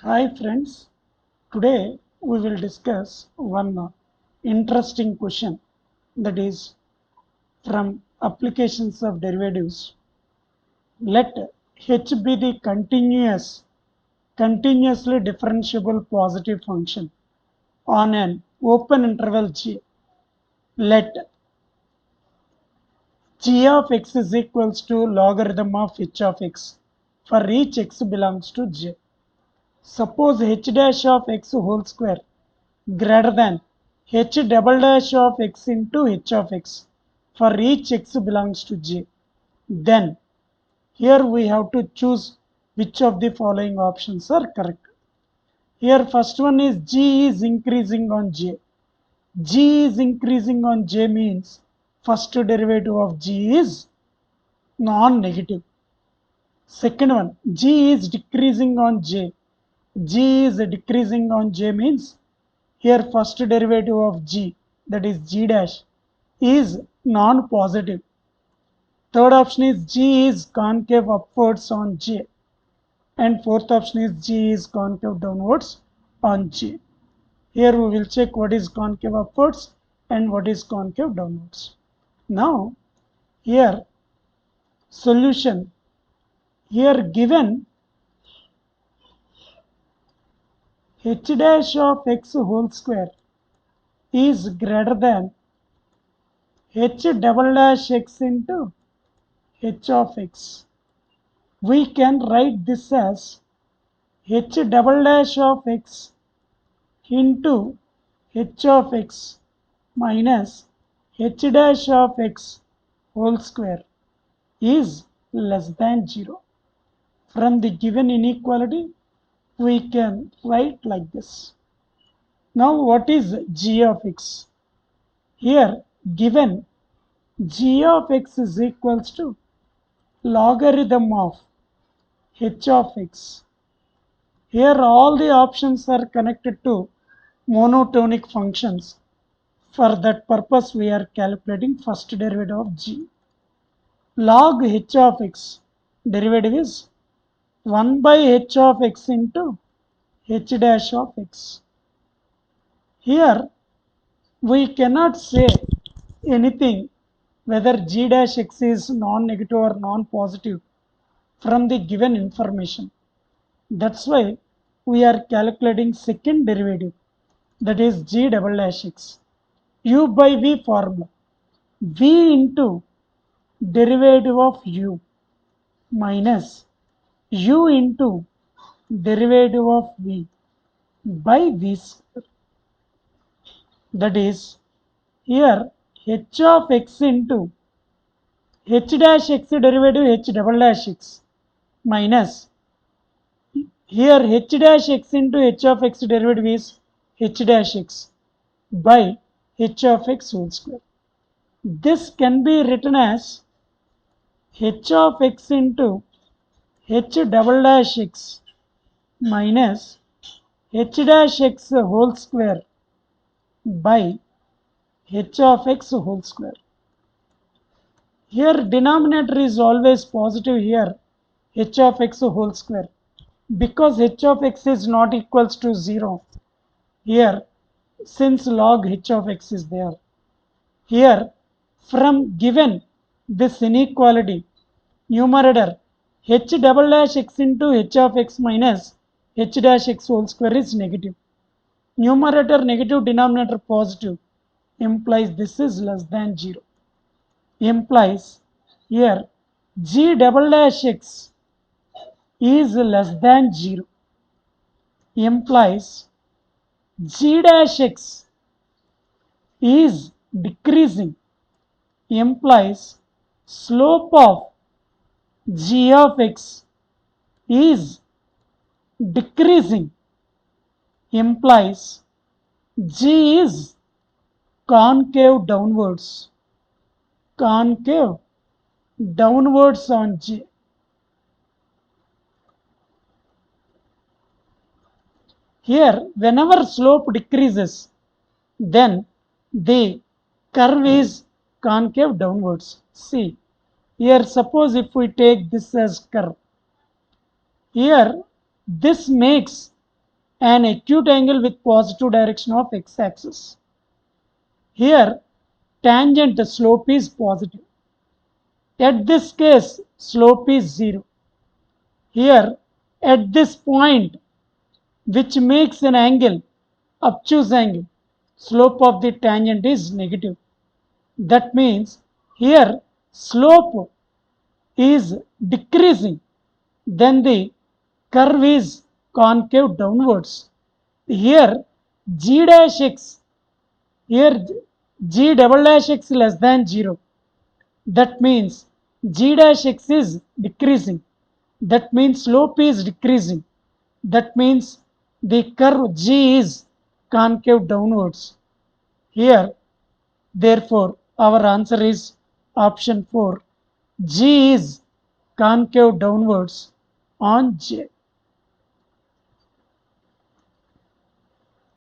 Hi friends, today we will discuss one interesting question, that is from applications of derivatives. Let h be the continuously differentiable positive function on an open interval g. Let g of x is equals to logarithm of h of x for each x belongs to j. Suppose h dash of x whole square greater than h double dash of x into h of x for each x belongs to j. Then here we have to choose which of the following options are correct. Here first one is g is increasing on j. G is increasing on j means first derivative of g is non-negative. Second one, g is decreasing on j. G is decreasing on j means here first derivative of g, that is g dash, is non-positive. Third option is g is concave upwards on j. And fourth option is g is concave downwards on j. Here we will check what is concave upwards and what is concave downwards. Now here solution, here given h dash of x whole square is greater than h double dash x into h of x. We can write this as h double dash of x into h of x minus h dash of x whole square is less than 0. From the given inequality, we can write like this. Now what is g of x? Here given g of x is equals to logarithm of h of x. Here all the options are connected to monotonic functions. For that purpose we are calculating first derivative of g. Log h of x derivative is 1 by h of x into h dash of x. Here we cannot say anything whether g dash x is non-negative or non-positive from the given information. That's why we are calculating second derivative, that is g double dash x. U by v formula. V into derivative of u minus u into derivative of v by v square. That is here h of x into h dash x derivative h double dash x minus here h dash x into h of x derivative is h dash x by h of x whole square. This can be written as h of x into h double dash x minus h dash x whole square by h of x whole square. Here denominator is always positive here, h of x whole square, because h of x is not equals to 0 here, since log h of x is there. Here from given this inequality, numerator h double dash x into h of x minus h dash x whole square is negative. Numerator negative, denominator positive, implies this is less than 0. Implies here g double dash x is less than 0. Implies g dash x is decreasing. Implies slope of g of x is decreasing. Implies g is concave downwards. Concave downwards on g. Here whenever slope decreases, then the curve is concave downwards. See here, suppose if we take this as curve, here this makes an acute angle with positive direction of x-axis. Here, tangent slope is positive. At this case, slope is 0. Here, at this point, which makes an angle, obtuse angle, slope of the tangent is negative. That means here slope is decreasing, then the curve is concave downwards. Here g dash x, here g double dash x less than 0. That means g dash x is decreasing. That means slope is decreasing. That means the curve g is concave downwards. Here, therefore, our answer is option 4. G is concave downwards on J.